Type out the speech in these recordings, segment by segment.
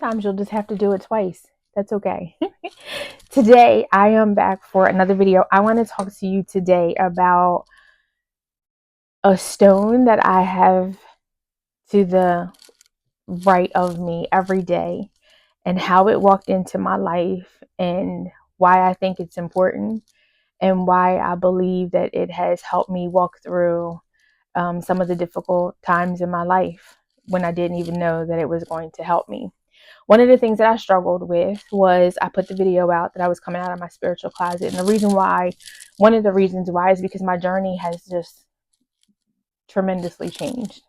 sometimes you'll just have to do it twice. That's okay. Today, I am back for another video. I want to talk to you today about a stone that I have to the right of me every day and how it walked into my life and why I think it's important and why I believe that it has helped me walk through some of the difficult times in my life when I didn't even know that it was going to help me. One of the things that I struggled with was I put the video out that I was coming out of my spiritual closet. And one of the reasons why is because my journey has just tremendously changed.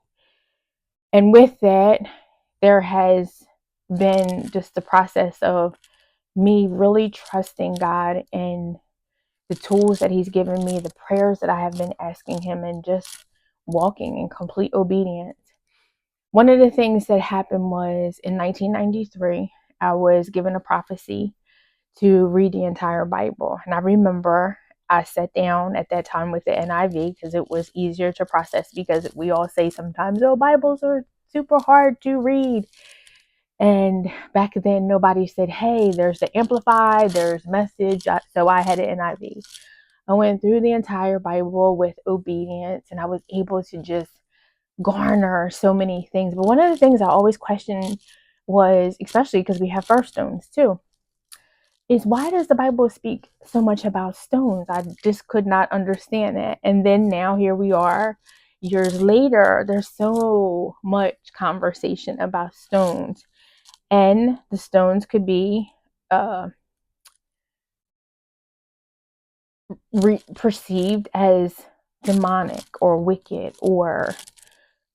And with that, there has been just the process of me really trusting God and the tools that He's given me, the prayers that I have been asking Him, and just walking in complete obedience. One of the things that happened was in 1993, I was given a prophecy to read the entire Bible. And I remember I sat down at that time with the NIV because it was easier to process, because we all say sometimes, oh, Bibles are super hard to read. And back then, nobody said, hey, there's the Amplified, there's Message. So I had an NIV. I went through the entire Bible with obedience, and I was able to just garner so many things. But one of the things I always questioned was, especially because we have birthstones too, is why does the Bible speak so much about stones? I just could not understand it. And then now here we are, years later, there's so much conversation about stones. And the stones could be perceived as demonic or wicked or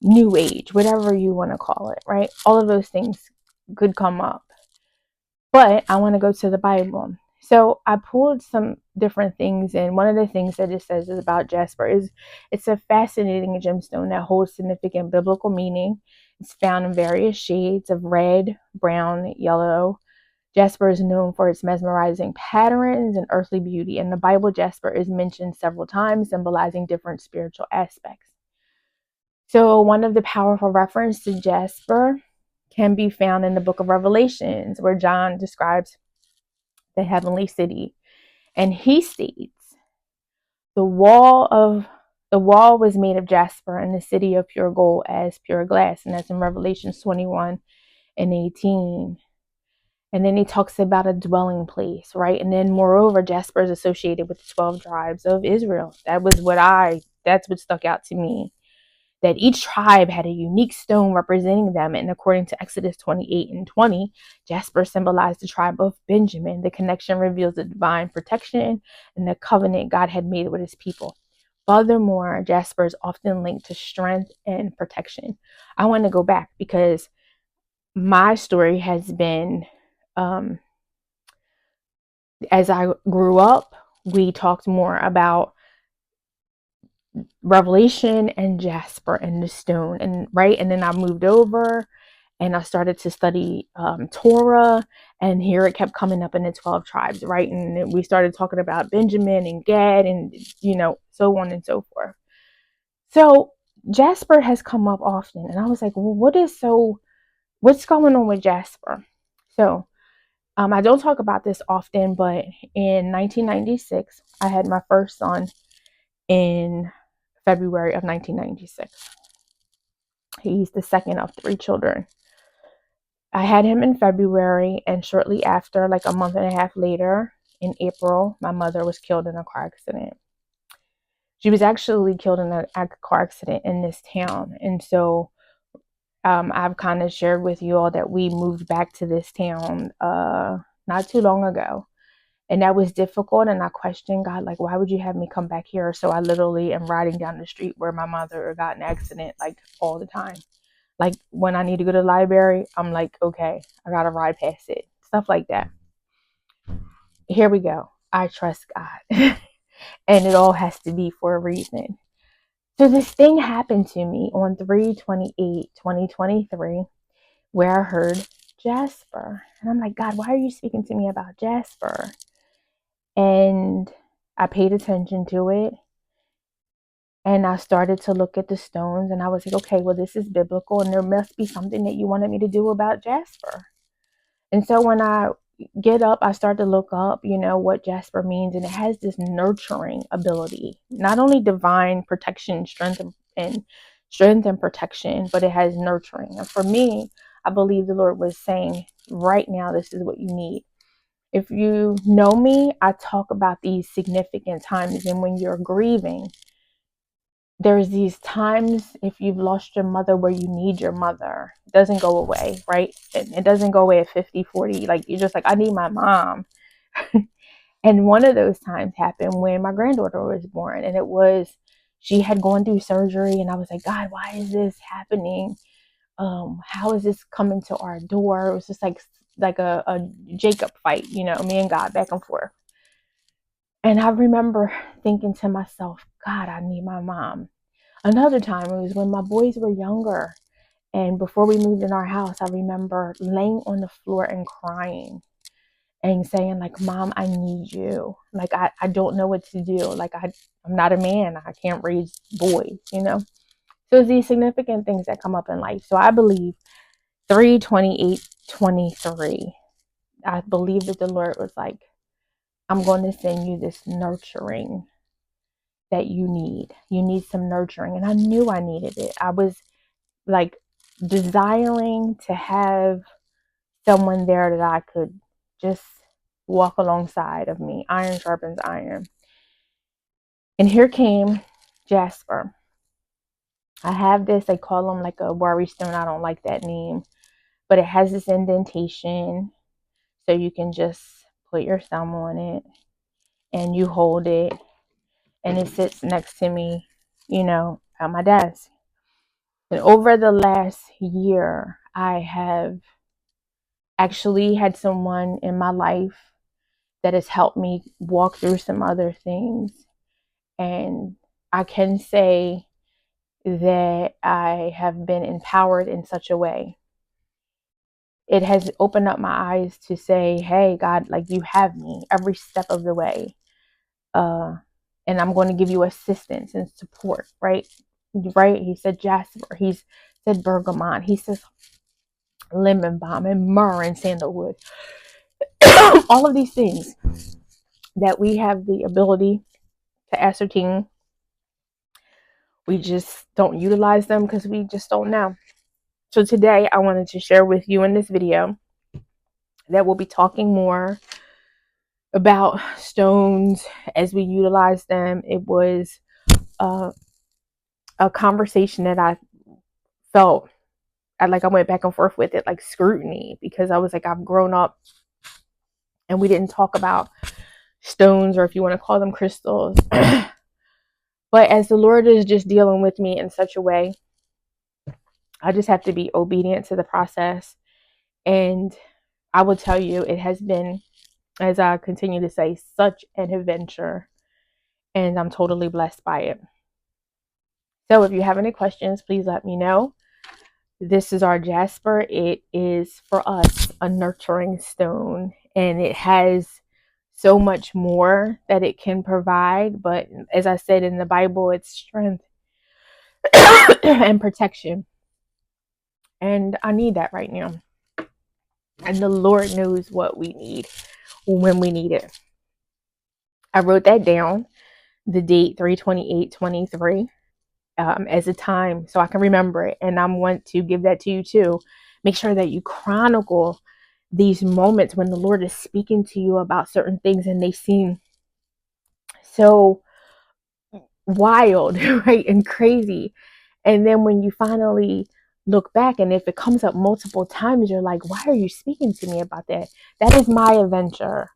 new age, whatever you want to call it, right? All of those things could come up. But I want to go to the Bible. So I pulled some different things, and one of the things that it says is about Jasper is it's a fascinating gemstone that holds significant biblical meaning. It's found in various shades of red, brown, yellow. Jasper is known for its mesmerizing patterns and earthly beauty. In the Bible, Jasper is mentioned several times, symbolizing different spiritual aspects. So one of the powerful references to Jasper can be found in the book of Revelations, where John describes the heavenly city. And he states, the wall was made of jasper, and the city of pure gold as pure glass. And that's in Revelations 21 and 18. And then he talks about a dwelling place, right? And then moreover, Jasper is associated with the 12 tribes of Israel. That's what stuck out to me. That each tribe had a unique stone representing them. And according to Exodus 28 and 20, Jasper symbolized the tribe of Benjamin. The connection reveals the divine protection and the covenant God had made with His people. Furthermore, Jasper is often linked to strength and protection. I want to go back because my story has been, as I grew up, we talked more about Revelation and Jasper and the stone, and then I moved over and I started to study Torah, and here it kept coming up in the 12 tribes, right? And then we started talking about Benjamin and Gad and so on and so forth. So Jasper has come up often, and I was like, well, what's going on with Jasper? So I don't talk about this often, but in 1996 I had my first son in February of 1996. He's the second of 3 children. I had him in February, and shortly after, like a month and a half later, in April, my mother was killed in a car accident. She was actually killed in a car accident in this town. And so I've kind of shared with you all that we moved back to this town not too long ago. And that was difficult, and I questioned God, like, why would you have me come back here? So I literally am riding down the street where my mother got in an accident, like, all the time. Like, when I need to go to the library, I'm like, okay, I gotta ride past it. Stuff like that. Here we go. I trust God. And it all has to be for a reason. So this thing happened to me on 3/28/2023, where I heard Jasper. And I'm like, God, why are you speaking to me about Jasper? And I paid attention to it, and I started to look at the stones, and I was like, okay, well, this is biblical, and there must be something that you wanted me to do about Jasper. And so when I get up, I start to look up, what Jasper means. And it has this nurturing ability, not only divine protection, strength and protection, but it has nurturing. And for me, I believe the Lord was saying right now, this is what you need. If you know me, I talk about these significant times. And when you're grieving, there's these times, if you've lost your mother, where you need your mother. It doesn't go away, right? It doesn't go away at 50, 40. Like, you're just like, I need my mom. And one of those times happened when my granddaughter was born. And she had gone through surgery. And I was like, God, why is this happening? How is this coming to our door? It was just like a Jacob fight, me and God, back and forth. And I remember thinking to myself, God, I need my mom. Another time, it was when my boys were younger. And before we moved in our house, I remember laying on the floor and crying and saying, like, Mom, I need you. Like, I don't know what to do. Like, I'm not a man. I can't raise boys, So it's these significant things that come up in life. So I believe 3/28/23, I believe that the Lord was like, I'm going to send you this nurturing that you need. You need some nurturing. And I knew I needed it. I was like desiring to have someone there that I could just walk alongside of me. Iron sharpens iron. And here came Jasper. I have this, they call him like a worry stone. I don't like that name, but it has this indentation. So you can just put your thumb on it and you hold it, and it sits next to me, at my desk. And over the last year, I have actually had someone in my life that has helped me walk through some other things. And I can say that I have been empowered in such a way. It has opened up my eyes to say, hey, God, like, you have me every step of the way. And I'm going to give you assistance and support, right? Right? He said Jasper. He said bergamot. He says lemon balm and myrrh and sandalwood. All of these things that we have the ability to ascertain. We just don't utilize them because we just don't know. So today I wanted to share with you in this video that we'll be talking more about stones as we utilize them. It was a conversation that I felt I went back and forth with it, like scrutiny, because I was like, I've grown up and we didn't talk about stones, or if you want to call them crystals. But as the Lord is just dealing with me in such a way, I just have to be obedient to the process. And I will tell you, it has been, as I continue to say, such an adventure. And I'm totally blessed by it. So if you have any questions, please let me know. This is our Jasper. It is, for us, a nurturing stone. And it has so much more that it can provide. But as I said in the Bible, it's strength and protection. And I need that right now. And the Lord knows what we need when we need it. I wrote that down, the date 3/28/23, as a time so I can remember it. And I want to give that to you too. Make sure that you chronicle these moments when the Lord is speaking to you about certain things and they seem so wild, right, and crazy. And then when you finally look back, and if it comes up multiple times, you're like, why are you speaking to me about that? That is my adventure.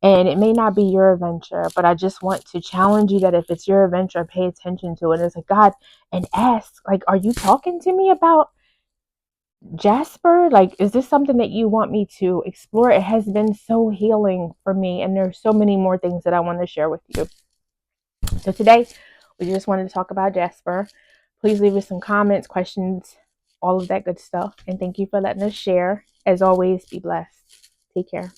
And it may not be your adventure, but I just want to challenge you that if it's your adventure, pay attention to it. It's like, God, and ask, like, are you talking to me about Jasper? Like, is this something that you want me to explore? It has been so healing for me. And there's so many more things that I want to share with you. So today, we just wanted to talk about Jasper. Please leave us some comments, questions, all of that good stuff. And thank you for letting us share. As always, be blessed. Take care.